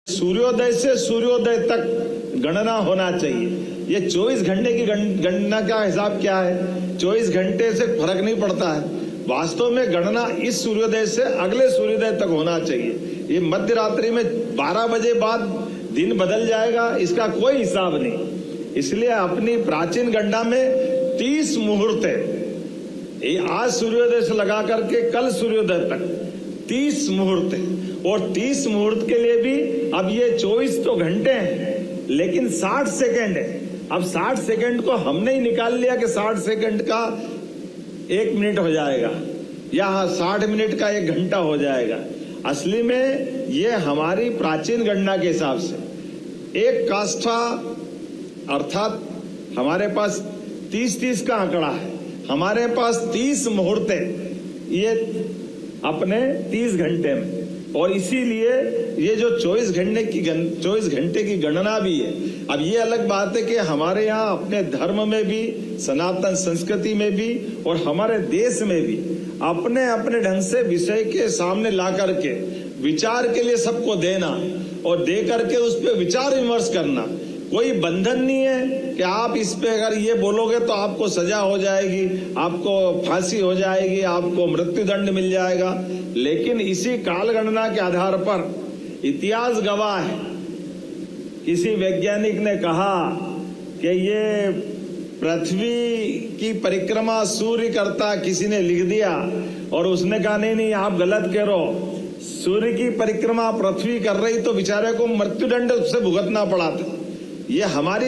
सूर्योदय से सूर्योदय तक गणना होना चाहिए। ये 24 घंटे की गणना का हिसाब क्या है? 24 घंटे से फर्क नहीं पड़ता है। वास्तव में गणना इस सूर्योदय से अगले सूर्योदय तक होना चाहिए। ये मध्य रात्रि में 12 बजे बाद दिन बदल जाएगा, इसका कोई हिसाब नहीं। इसलिए अपनी प्राचीन गणना में 30 मुहूर्त है। आज सूर्योदय से लगा करके कल सूर्योदय तक 30 मुहूर्त है। और 30 मुहूर्त के लिए भी अब ये 24 तो घंटे हैं, लेकिन 60 सेकंड है। अब 60 सेकंड को हमने ही निकाल लिया कि 60 सेकंड का 1 मिनट हो जाएगा या 60 मिनट का 1 घंटा हो जाएगा। असली में ये हमारी प्राचीन गणना के हिसाब से एक काष्ठा अर्थात हमारे पास 30-30 का आंकड़ा है। हमारे पास 30 मुहूर्त है ये अपने 30 घंटे में। और इसीलिए ये जो 24 घंटे की गणना भी है। अब ये अलग बात है कि हमारे यहाँ अपने धर्म में भी, सनातन संस्कृति में भी और हमारे देश में भी अपने अपने ढंग से विषय के सामने ला करके विचार के लिए सबको देना और दे करके उस पर विचार विमर्श करना। कोई बंधन नहीं है कि आप इस पे अगर ये बोलोगे तो आपको सजा हो जाएगी, आपको फांसी हो जाएगी, आपको मृत्युदंड मिल जाएगा। लेकिन इसी काल गणना के आधार पर इतिहास गवाह है। किसी वैज्ञानिक ने कहा कि ये पृथ्वी की परिक्रमा सूर्य करता, किसी ने लिख दिया और उसने कहा नहीं आप गलत कह रहे हो, सूर्य की परिक्रमा पृथ्वी कर रही तो बेचारे को मृत्युदंड उससे भुगतना पड़ा था। ये हमारी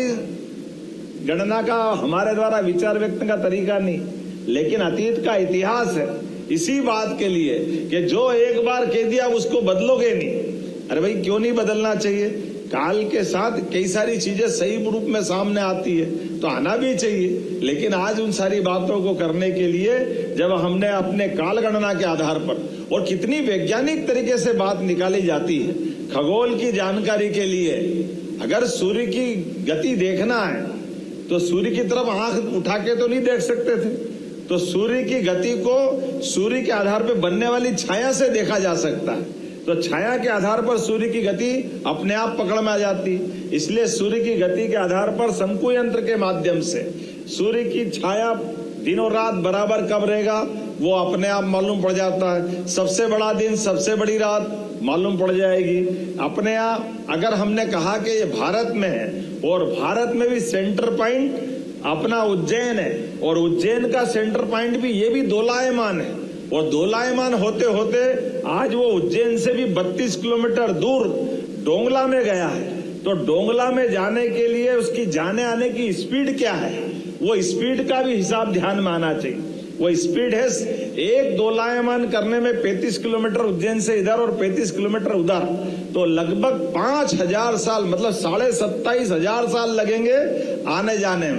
गणना का हमारे द्वारा विचार व्यक्त का तरीका नहीं, लेकिन अतीत का इतिहास है। इसी बात के लिए कि जो एक बार कह दिया उसको बदलोगे नहीं। अरे भाई क्यों नहीं बदलना चाहिए? काल के साथ कई सारी चीजें सही रूप में सामने आती है तो आना भी चाहिए। लेकिन आज उन सारी बातों को करने के लिए जब हमने अपने काल गणना के आधार पर और कितनी वैज्ञानिक तरीके से बात निकाली जाती है, खगोल की जानकारी के लिए अगर सूर्य की गति देखना है तो सूर्य की तरफ आंख उठा के तो नहीं देख सकते थे। तो सूर्य की गति को सूर्य के आधार पर बनने वाली छाया से देखा जा सकता है। तो छाया के आधार पर सूर्य की गति अपने आप पकड़ में आ जाती। इसलिए सूर्य की गति के आधार पर शंकु यंत्र के माध्यम से सूर्य की छाया दिन और रात बराबर कब रहेगा वो अपने आप मालूम पड़ जाता है। सबसे बड़ा दिन, सबसे बड़ी रात मालूम पड़ जाएगी अपने आप। अगर हमने कहा कि ये भारत में है और भारत में भी सेंटर पॉइंट अपना उज्जैन है और उज्जैन का सेंटर पॉइंट भी ये भी दोलायमान है और दोलायमान होते होते आज वो उज्जैन से भी 32 किलोमीटर दूर डोंगला में गया है। तो डोंगला में जाने के लिए उसकी जाने आने की स्पीड क्या है, वो स्पीड का भी हिसाब ध्यान में आना चाहिए। वो स्पीड है एक दोलायमान करने में 35 किलोमीटर उज्जैन से इधर और 35 किलोमीटर उधर, तो लगभग 5000 साल मतलब 27,500 साल लगेंगे आने जाने में।